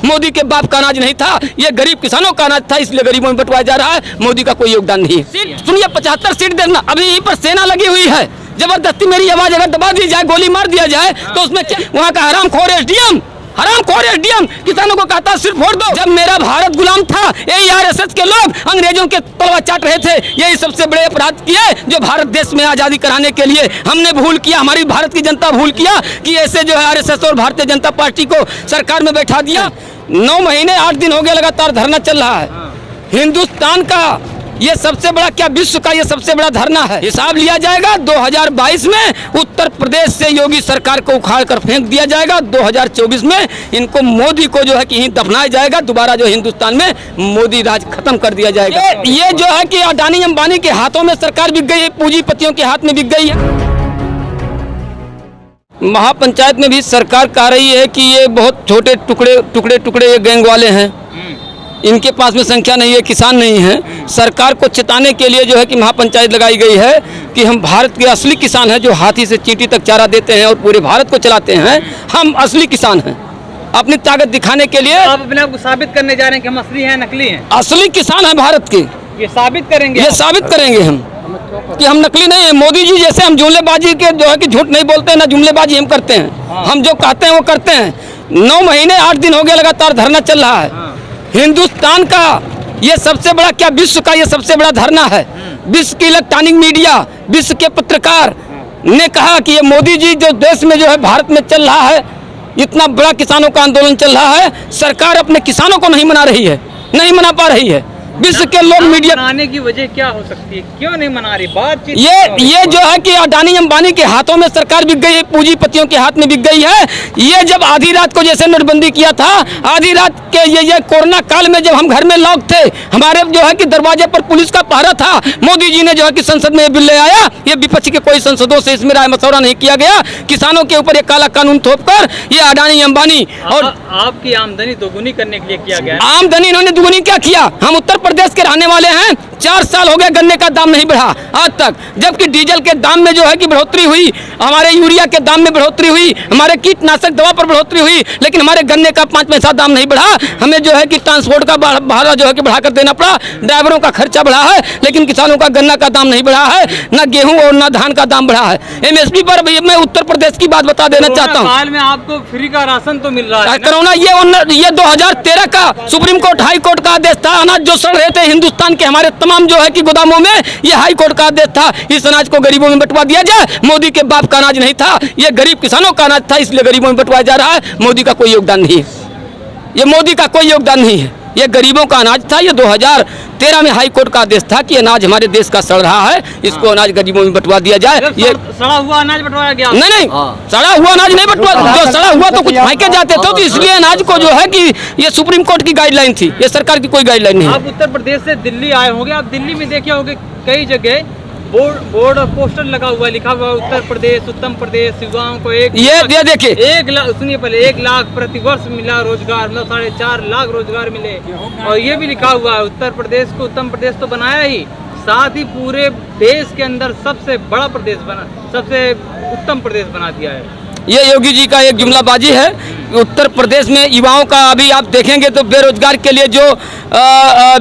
मोदी के बाप का अनाज नहीं था, ये गरीब किसानों का अनाज था, इसलिए गरीबों में बंटवाया जा रहा है। मोदी का कोई योगदान नहीं है। सुनिए 75 सीट देना, अभी यहीं पर सेना लगी हुई है, जबरदस्ती मेरी आवाज अगर दबा दी जाए, गोली मार दिया जाए तो उसमें क्या? वहाँ का हरामखोर एसडीएम किसानों को कहता सिर्फ वोट दो। जब मेरा भारत गुलाम था, यही आरएसएस के लोग अंग्रेजों के तलवा चाट रहे थे। यही सबसे बड़े अपराध किए जो भारत देश में आजादी कराने के लिए हमने भूल किया, हमारी भारत की जनता भूल किया कि ऐसे जो है आरएसएस और भारतीय जनता पार्टी को सरकार में बैठा दिया। 9 महीने 8 दिन हो गए लगातार धरना चल रहा है। हिंदुस्तान का ये सबसे बड़ा, क्या विश्व का ये सबसे बड़ा धरना है। हिसाब लिया जाएगा 2022 में उत्तर प्रदेश से योगी सरकार को उखाड़ कर फेंक दिया जाएगा। 2024 में इनको मोदी को जो है कि यहीं दफनाया जाएगा। दोबारा जो हिंदुस्तान में मोदी राज खत्म कर दिया जाएगा। ये जो है कि अडानी अंबानी के हाथों में सरकार बिक गई है, पूंजीपतियों के हाथ में बिक गई है। महापंचायत में भी सरकार कह रही है कि ये बहुत छोटे टुकड़े ये गैंग वाले हैं, इनके पास में संख्या नहीं है, किसान नहीं है। सरकार को चेताने के लिए जो है कि महापंचायत लगाई गई है कि हम भारत के असली किसान हैं, जो हाथी से चींटी तक चारा देते हैं और पूरे भारत को चलाते हैं। हम असली किसान हैं। अपनी ताकत दिखाने के लिए आप अपने आप को साबित करने जा रहे हैं कि हम असली हैं नकली हैं? असली किसान हैं भारत के। ये साबित करेंगे? ये साबित करेंगे हम कि हम नकली नहीं है। मोदी जी जैसे हम जुमलेबाजी के जो है कि झूठ नहीं बोलते हैं, ना जुमलेबाजी हम करते हैं। हम जो कहते हैं वो करते हैं। 9 महीने 8 दिन हो गए लगातार धरना चल रहा है। हिंदुस्तान का ये सबसे बड़ा, क्या विश्व का ये सबसे बड़ा धरना है। विश्व की इलेक्ट्रॉनिक मीडिया, विश्व के पत्रकार ने कहा कि ये मोदी जी जो देश में जो है भारत में चल रहा है, इतना बड़ा किसानों का आंदोलन चल रहा है, सरकार अपने किसानों को नहीं मना रही है, नहीं मना पा रही है। विश्व के लोग मीडिया मनाने की वजह क्या हो सकती है? क्यों नहीं मना रही? बातचीत ये जो है कि अडानी अंबानी के हाथों में सरकार बिक गई है, पूंजीपतियों के हाथ में बिक गई है। ये जब आधी रात को जैसे नोटबंदी किया था, आधी रात के ये कोरोना काल में जब हम घर में लॉक थे, हमारे जो है कि दरवाजे पर पुलिस का पहरा था, मोदी जी ने जो है कि संसद में बिल ले आया। ये विपक्ष के कोई सांसदों से इसमें राय मशवरा नहीं किया गया। किसानों के ऊपर एक काला कानून थोपकर ये अडानी अंबानी और आपकी आमदनी दोगुनी करने के लिए किया गया। आमदनी इन्होंने दुगुनी क्या किया? हम उत्तर प्रदेश के रहने वाले हैं। 4 साल हो गए गन्ने का दाम नहीं बढ़ा आज तक, जबकि डीजल के दाम में जो है कि बढ़ोतरी हुई, हमारे यूरिया के दाम में बढ़ोतरी हुई, हमारे कीटनाशक दवा पर बढ़ोतरी हुई, लेकिन हमारे गन्ने का 5 पैसा दाम नहीं बढ़ा। हमें जो है कि ट्रांसपोर्ट का भाड़ा जो है कि बढ़ाकर देना पड़ा, ड्राइवरों का खर्चा बढ़ा है, लेकिन किसानों का गन्ना का दाम नहीं बढ़ा है, न गेहूं और न धान का दाम बढ़ा है। MSP पर मैं उत्तर प्रदेश की बात बता देना चाहता हूँ। साल में आपको फ्री का राशन तो मिल रहा है। कोरोना ये 2013 का सुप्रीम कोर्ट हाई कोर्ट का आदेश था। अनाज जो सड़ रहे थे हिंदुस्तान के हमारे तमाम जो है कि गोदामों में, ये हाई कोर्ट का आदेश था, इस अनाज को गरीबों में बंटवा दिया जाए। मोदी के बाप का अनाज नहीं था, ये गरीब किसानों का अनाज था, इसलिए गरीबों में बंटवाया जा रहा है। मोदी का कोई योगदान नहीं है, ये मोदी का कोई योगदान नहीं है, ये गरीबों का अनाज था। ये 2013 में हाई कोर्ट का आदेश था कि अनाज हमारे देश का सड़ रहा है, इसको अनाज गरीबों में बंटवा दिया जाए। ये सड़ा हुआ अनाज बंटवाया गया? नहीं, सड़ा हुआ अनाज नहीं बंटवा, जो सड़ा हुआ तो कुछ फेंके जाते थे, तो इसलिए अनाज को जो है कि ये सुप्रीम कोर्ट की गाइडलाइन थी, ये सरकार की कोई गाइडलाइन नहीं है। आप उत्तर प्रदेश से दिल्ली आए होंगे, आप दिल्ली में देखे होंगे कई जगह बोर्ड पोस्टर लगा हुआ, लिखा हुआ उत्तर प्रदेश, उत्तम प्रदेश युवाओं को ये देखिए 1 लाख, सुनिए पहले 1 लाख प्रति वर्ष मिला रोजगार, मतलब 4.5 लाख रोजगार मिले। और ये भी लिखा हुआ है उत्तर प्रदेश को उत्तम प्रदेश तो बनाया ही, साथ ही पूरे देश के अंदर सबसे बड़ा प्रदेश बना, सबसे उत्तम प्रदेश बना दिया है। ये योगी जी का एक जुमलाबाजी है। उत्तर प्रदेश में युवाओं का अभी आप देखेंगे तो बेरोजगार के लिए जो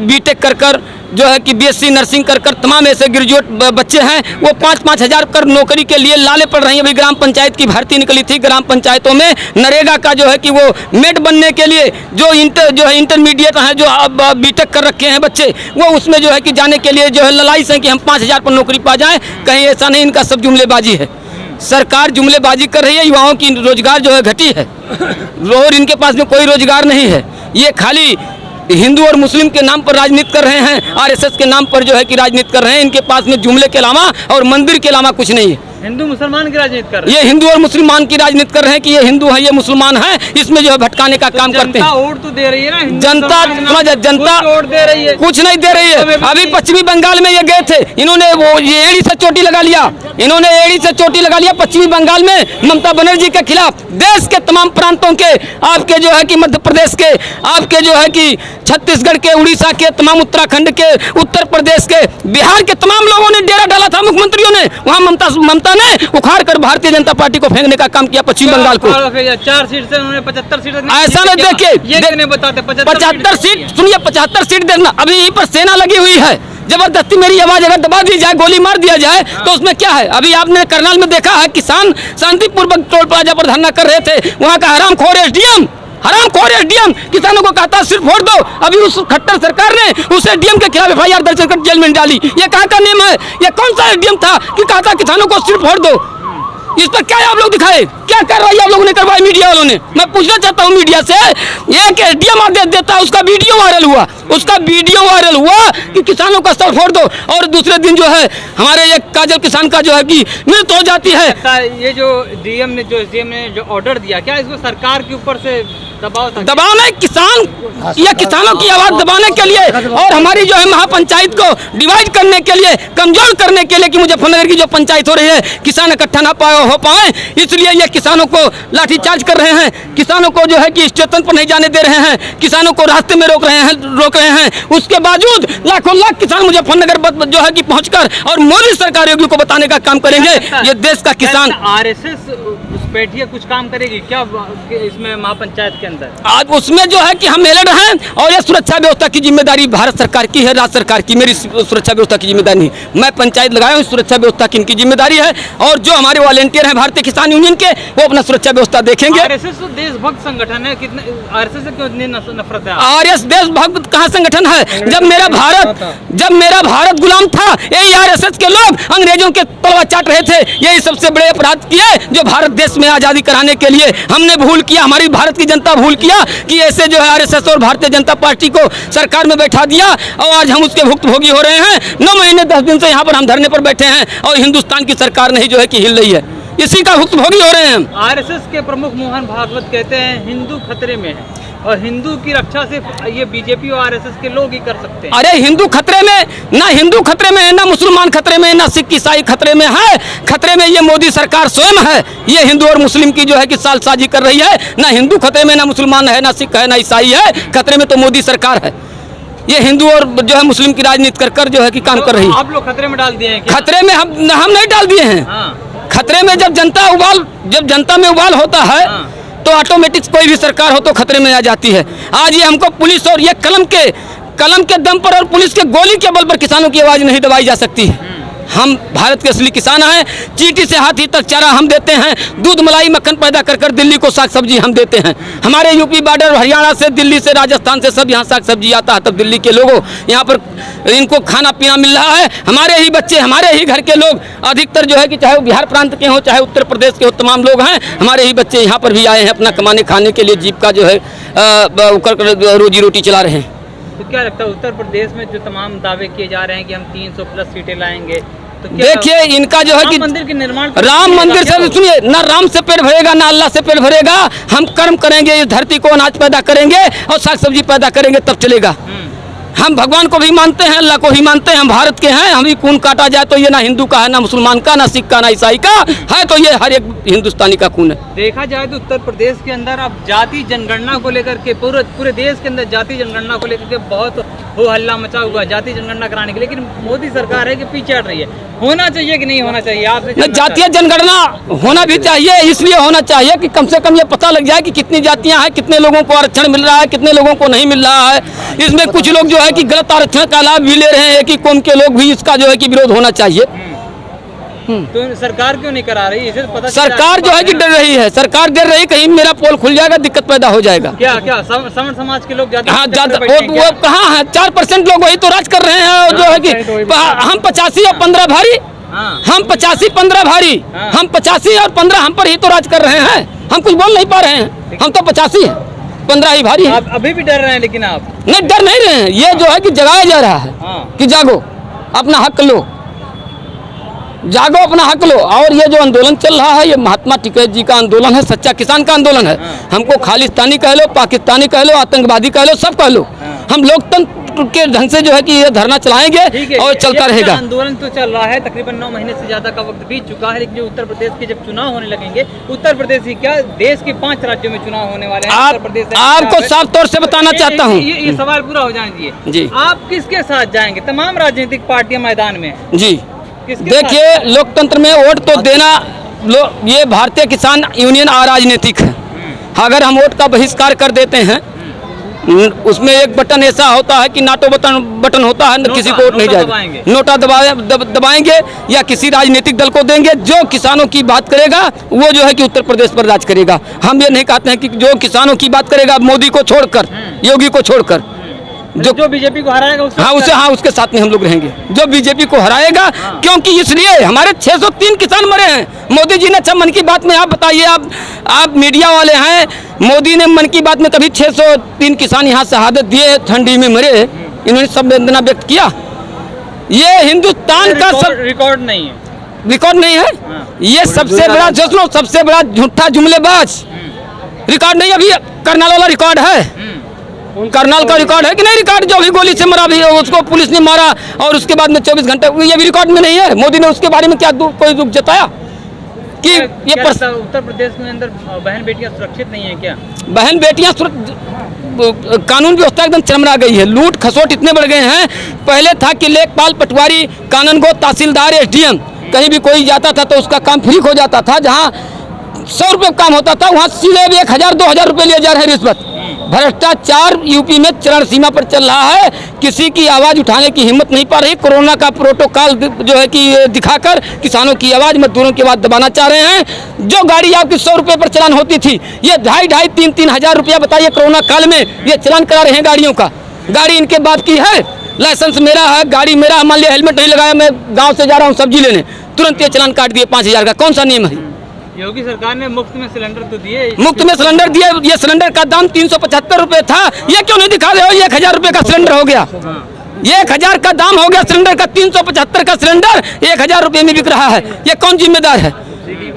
बीटेक कर जो है कि BSc नर्सिंग कर तमाम ऐसे ग्रेजुएट बच्चे हैं, वो 5-5 हज़ार कर नौकरी के लिए लाले पड़ रही हैं। अभी ग्राम पंचायत की भर्ती निकली थी, ग्राम पंचायतों में नरेगा का जो है कि वो मेट बनने के लिए जो इंटरमीडिएट हैं, जो बीटेक कर रखे हैं बच्चे, वो उसमें जो है कि जाने के लिए जो है ललाइस है कि हम 5 हज़ार पर नौकरी पा जाएं। कहीं ऐसा नहीं, इनका सब जुमलेबाजी है। सरकार जुमलेबाजी कर रही है, युवाओं की रोजगार जो है घटी है और इनके पास में कोई रोजगार नहीं है। ये खाली हिंदू और मुस्लिम के नाम पर राजनीति कर रहे हैं, आरएसएस के नाम पर जो है कि राजनीति कर रहे हैं। इनके पास में जुमले के अलावा और मंदिर के अलावा कुछ नहीं है। हिंदू मुसलमान की राजनीति कर रहे हैं, ये हिंदू और मुसलमान की राजनीति कर रहे हैं कि ये हिंदू है, ये मुसलमान है, इसमें जो है भटकाने का काम करते हैं। वोट तो दे रही है ना, जनता वोट दे रही है, कुछ नहीं दे रही है। अभी पश्चिमी बंगाल में ये गए थे, इन्होंने वो ये एड़ी से चोटी लगा लिया, इन्होंने एड़ी से चोटी लगा लिया पश्चिमी बंगाल में ममता बनर्जी के खिलाफ। देश के तमाम प्रांतों के, आपके जो है कि मध्य प्रदेश के, आपके जो है कि छत्तीसगढ़ के, उड़ीसा के, तमाम उत्तराखंड के, उत्तर प्रदेश के, बिहार के तमाम लोगों ने डेरा डाला था मुख्यमंत्रियों ने। वहां ममता ने उखाड़ कर भारतीय जनता पार्टी को फेंकने का काम किया पश्चिम बंगाल को। 4 सीट से उन्होंने 75 सीट ऐसा नहीं, देखिए ये बताते 75 सीट, सुनिए 75 सीट देना, अभी यहीं पर सेना लगी हुई है। जबरदस्ती मेरी आवाज अगर दबा दी जाए, गोली मार दिया जाए तो उसमें क्या है? अभी आपने करनाल में देखा है, किसान शांतिपूर्वक टोल प्लाजा पर धरना कर रहे थे, वहां का हरामखोर एसडीएम किसानों को कहता सिर्फ वोट दो। अभी उस खट्टर सरकार ने उस एसडीएम के खिलाफ एफआईआर दर्ज कर जेल में डाली। ये कहाँ का नियम है? ये कौन सा एसडीएम था कि कहता किसानों को सिर्फ वोट दो? इस पर क्या आप लोग दिखाए? क्या कार्रवाई आप लोगों ने करवाई मीडिया वालों ने? मैं पूछना चाहता हूँ मीडिया से, एक एसडीएम आदेश देता है, उसका वीडियो वायरल हुआ कि किसानों का सर फोड़ दो, और दूसरे दिन जो है हमारे एक काजल किसान का जो है कि मृत्यु हो जाती है। ये जो एसडीएम ने जो ऑर्डर दिया, क्या इसको सरकार के ऊपर से दबाव नहीं, किसानों की आवाज दबाने के लिए और हमारी जो है महापंचायत को डिवाइड करने के लिए, कमजोर करने के लिए कि मुजफ्फरनगर की जो पंचायत हो रही है किसान इकट्ठा ना हो पाए, इसलिए ये किसानों को लाठीचार्ज कर रहे हैं, किसानों को जो है कि स्टेशन पर नहीं जाने दे रहे हैं, किसानों को रास्ते में रोक रहे हैं। उसके बावजूद लाखों लाख किसान मुजफ्फरनगर जो है कि पहुंचकर और मोदी सरकार योगी को बताने का काम करेंगे ये देश का किसान। आरएसएस बैठिए कुछ काम करेगी क्या इसमें महापंचायत के अंदर? आज उसमें जो है कि हम मेलड हैं और ये सुरक्षा व्यवस्था की जिम्मेदारी भारत सरकार की है, राज्य सरकार की। मेरी सुरक्षा व्यवस्था की जिम्मेदारी नहीं, मैं पंचायत लगाया हूँ, सुरक्षा व्यवस्था की इनकी जिम्मेदारी है। और जो हमारे वॉलेंटियर हैं भारतीय किसान यूनियन के, वो अपना सुरक्षा व्यवस्था देखेंगे। आरएसएस तो देशभक्त संगठन है, कितने आरएसएस से क्यों इतनी नफरत है? आरएस देशभक्त कहाँ संगठन है? जब मेरा भारत गुलाम था, यही आरएसएस के लोग अंग्रेजों के तलवा चाट रहे थे। यही सबसे बड़े अपराध किए जो भारत देश में आजादी कराने के लिए हमने भूल किया, हमारी भारत की जनता भूल किया कि ऐसे जो है आरएसएस और भारतीय जनता पार्टी को सरकार में बैठा दिया, और आज हम उसके भुक्तभोगी हो रहे हैं। 9 महीने 10 दिन से यहाँ पर हम धरने पर बैठे हैं और हिंदुस्तान की सरकार नहीं जो है कि हिल रही है, इसी का भुक्तभोगी हो रहे हैं हम। आरएसएस के प्रमुख मोहन भागवत कहते हैं हिंदू खतरे में है और हिंदू की रक्षा सिर्फ ये बीजेपी और आरएसएस के लोग ही कर सकते हैं। अरे हिंदू खतरे में, ना हिंदू खतरे में है, ना मुसलमान खतरे में, ना सिख ईसाई खतरे में है। खतरे में ये मोदी सरकार स्वयं है। ये हिंदू और मुस्लिम की जो है कि सालसाजी कर रही है। ना हिंदू खतरे में, ना मुसलमान है, ना सिख है, ना ईसाई है। खतरे में तो मोदी सरकार है। ये हिंदू और जो है मुस्लिम की राजनीति कर जो है कि काम कर रही है। आप लोग खतरे में डाल दिए हैं? खतरे में हम नहीं डाल दिए हैं। खतरे में जब जनता में उबाल होता है तो ऑटोमेटिक कोई भी सरकार हो तो खतरे में आ जाती है। आज ये हमको पुलिस और ये कलम के दम पर और पुलिस के गोली के बल पर किसानों की आवाज नहीं दबाई जा सकती है। हम भारत के असली किसान हैं। चींटी से हाथी तक चारा हम देते हैं, दूध मलाई मक्खन पैदा कर दिल्ली को साग सब्जी हम देते हैं। हमारे यूपी बॉर्डर, हरियाणा से, दिल्ली से, राजस्थान से सब यहाँ साग सब्जी आता है, तब दिल्ली के लोगों यहाँ पर इनको खाना पीना मिल रहा है। हमारे ही बच्चे, हमारे ही घर के लोग अधिकतर जो है कि चाहे वो बिहार प्रांत के हों, चाहे उत्तर प्रदेश के हो, तमाम लोग हैं। हमारे ही बच्चे यहाँ पर भी आए हैं अपना कमाने खाने के लिए, जीविका जो है रोजी रोटी चला रहे हैं। तो क्या लगता है उत्तर प्रदेश में जो तमाम दावे किए जा रहे हैं कि हम 300 प्लस सीटें लाएंगे, तो देखिए इनका जो है कि मंदिर के निर्माण, राम मंदिर से सुनिए, ना राम से पेट भरेगा ना अल्लाह से पेट भरेगा। हम कर्म करेंगे, इस धरती को अनाज पैदा करेंगे और साग सब्जी पैदा करेंगे, तब चलेगा। हम भगवान को भी मानते हैं, अल्लाह को भी मानते हैं, हम भारत के हैं। हम भी खून काटा जाए तो ये ना हिंदू का है, ना मुसलमान का, ना सिख का, ना ईसाई का है, तो ये हर एक हिंदुस्तानी का खून है। देखा जाए तो उत्तर प्रदेश के अंदर अब जाति जनगणना को लेकर के पूरे देश के अंदर जाति जनगणना को लेकर के बहुत हो हल्ला मचा हुआ, जाति जनगणना कराने के, लेकिन मोदी सरकार है कि पीछे हट रही है। होना चाहिए कि नहीं होना चाहिए? आपने जातीय जनगणना होना भी चाहिए, इसलिए होना चाहिए कि कम से कम ये पता लग जाए कि कितनी जातियां हैं, कितने लोगों को आरक्षण मिल रहा है, कितने लोगों को नहीं मिल रहा है। इसमें कुछ लोग जो है कि गलत आरक्षण का लाभ भी ले रहे हैं, कि कौम के लोग भी इसका जो है कि विरोध होना चाहिए। तो सरकार क्यों नहीं करा रही? इसे पता सरकार जो है कि डर रही है, सरकार डर रही कहीं मेरा पोल खुल जाएगा, दिक्कत पैदा हो जाएगा। क्या सवर्ण समाज के लोग हाँ, वो कहाँ है? 4% लोग वही तो राज कर रहे हैं। और जो है कि हम 85 और 15 भारी, हम 85 15 भारी, हम 85 और 15 हम पर ही तो राज कर रहे हैं। हम कुछ बोल नहीं पा रहे हैं, हम तो 85 है, 15 ही भारी है। अभी भी डर रहे हैं? लेकिन आप नहीं डर नहीं रहे हैं, ये जो है कि जगाया जा रहा है कि जागो, अपना हक लो, जागो, अपना हक लो। और ये जो आंदोलन चल रहा है, ये महात्मा टिकैत जी का आंदोलन है, सच्चा किसान का आंदोलन है। हमको खालिस्तानी कह लो, पाकिस्तानी कह लो, आतंकवादी कह लो, सब कह लो, हम लोकतंत्र के ढंग से जो है कि ये धरना चलाएंगे ठीक है, और चलता ये रहेगा। आंदोलन तो चल रहा है, तकरीबन 9 महीने से ज्यादा का वक्त बीत चुका है, लेकिन जो उत्तर प्रदेश के जब चुनाव होने लगेंगे, उत्तर प्रदेश ही क्या देश के 5 राज्यों में चुनाव होने वाले हैं। उत्तर प्रदेश आपको साफ तौर से बताना चाहता हूँ ये सवाल पूरा हो जाने दीजिए जी। आप किसके साथ जाएंगे? तमाम राजनीतिक पार्टियां मैदान में हैं। जी। किसके देखिए, लोकतंत्र में वोट तो देना ये भारतीय किसान यूनियन अराजनीतिक है। अगर हम वोट का बहिष्कार कर देते हैं, उसमें एक बटन ऐसा होता है कि नाटो बटन होता है, किसी को वोट नहीं जाएगा। नोटा दबाएंगे या किसी राजनीतिक दल को देंगे। जो किसानों की बात करेगा वो जो है कि उत्तर प्रदेश पर राज करेगा। हम ये नहीं कहते हैं कि जो किसानों की बात करेगा मोदी को छोड़कर, योगी को छोड़कर, जो बीजेपी को हराएगा उसके साथ में हम लोग रहेंगे। जो बीजेपी को हराएगा, क्योंकि इसलिए हमारे 603 किसान मरे हैं। मोदी जी ने अच्छा मन की बात में आप बताइए, आप मीडिया वाले हैं, मोदी ने मन की बात में कभी 603 किसान यहाँ शहादत दिए, ठंडी में मरे, इन्होंने संवेदना व्यक्त किया? ये हिंदुस्तान का सब रिकॉर्ड नहीं है, रिकॉर्ड नहीं है। ये सबसे बड़ा जश्न, सबसे बड़ा झूठा जुमलेबाज रिकॉर्ड नहीं। अभी करनाल वाला रिकॉर्ड है, करनाल का रिकॉर्ड है कि नहीं? रिकॉर्ड जो भी गोली से मरा भी उसको पुलिस ने मारा और उसके बाद में 24 घंटे, ये भी रिकॉर्ड में नहीं है। मोदी ने उसके बारे में क्या कोई दुख जताया कि ये उत्तर प्रदेश में अंदर बहन बेटियां सुरक्षित नहीं है क्या? बहन बेटियां कानून व्यवस्था एकदम चरमरा गई है। लूट खसोट इतने बढ़ गए हैं। पहले था कि लेखपाल, पटवारी, कानूनगो, तहसीलदार, SDM, कहीं भी कोई जाता था तो उसका काम फ्री हो जाता था। जहाँ 100 रुपये काम होता था वहाँ सीधे 1000-2000 रुपये लिए जा रहे हैं रिश्वत। भ्रष्टाचार यूपी में चरण सीमा पर चल रहा है। किसी की आवाज उठाने की हिम्मत नहीं पा रही। कोरोना का प्रोटोकॉल जो है कि दिखाकर किसानों की आवाज, मजदूरों की आवाज दबाना चाह रहे हैं। जो गाड़ी आपकी 100 रुपये पर चलान होती थी, ये 2,500-3,000 हजार रुपया बताइए कोरोना काल में ये चलान करा रहे हैं गाड़ियों का। गाड़ी इनके बात की है, लाइसेंस मेरा है, गाड़ी मेरा, मान लिया हेलमेट नहीं लगाया, मैं गाँव से जा रहा हूँ सब्जी लेने, तुरंत ये चलान काट दिए 5,000 का। कौन सा नियम है? योगी सरकार ने मुफ्त में सिलेंडर तो दिए, मुफ्त में सिलेंडर दिए। ये सिलेंडर का दाम 375 रुपये था, ये क्यों नहीं दिखा रहे हो? 1,000 रुपये का सिलेंडर हो गया। 1,000 का दाम हो गया सिलेंडर का, 375 का सिलेंडर 1,000 रुपये में बिक रहा है। ये कौन जिम्मेदार है?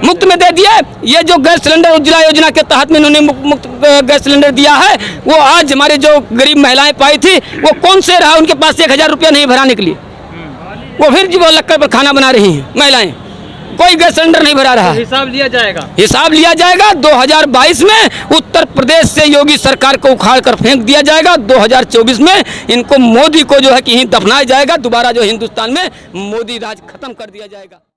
मुफ्त में दे दिए। ये जो गैस सिलेंडर उज्ज्वला योजना के तहत में इन्होंने मुफ्त गैस सिलेंडर दिया है, वो आज हमारे जो गरीब महिलाएं पाई थी, वो कौन से रहा उनके पास 1,000 रुपया नहीं भराने के लिए, वो फिर जो लक्कर पर खाना बना रही हैं महिलाएं। कोई गैस सिलेंडर नहीं भरा रहा है। हिसाब लिया जाएगा, हिसाब लिया जाएगा। 2022 में उत्तर प्रदेश से योगी सरकार को उखाड़ कर फेंक दिया जाएगा। 2024 में इनको मोदी को जो है कि दफनाया जाएगा। दोबारा जो हिंदुस्तान में मोदी राज खत्म कर दिया जाएगा।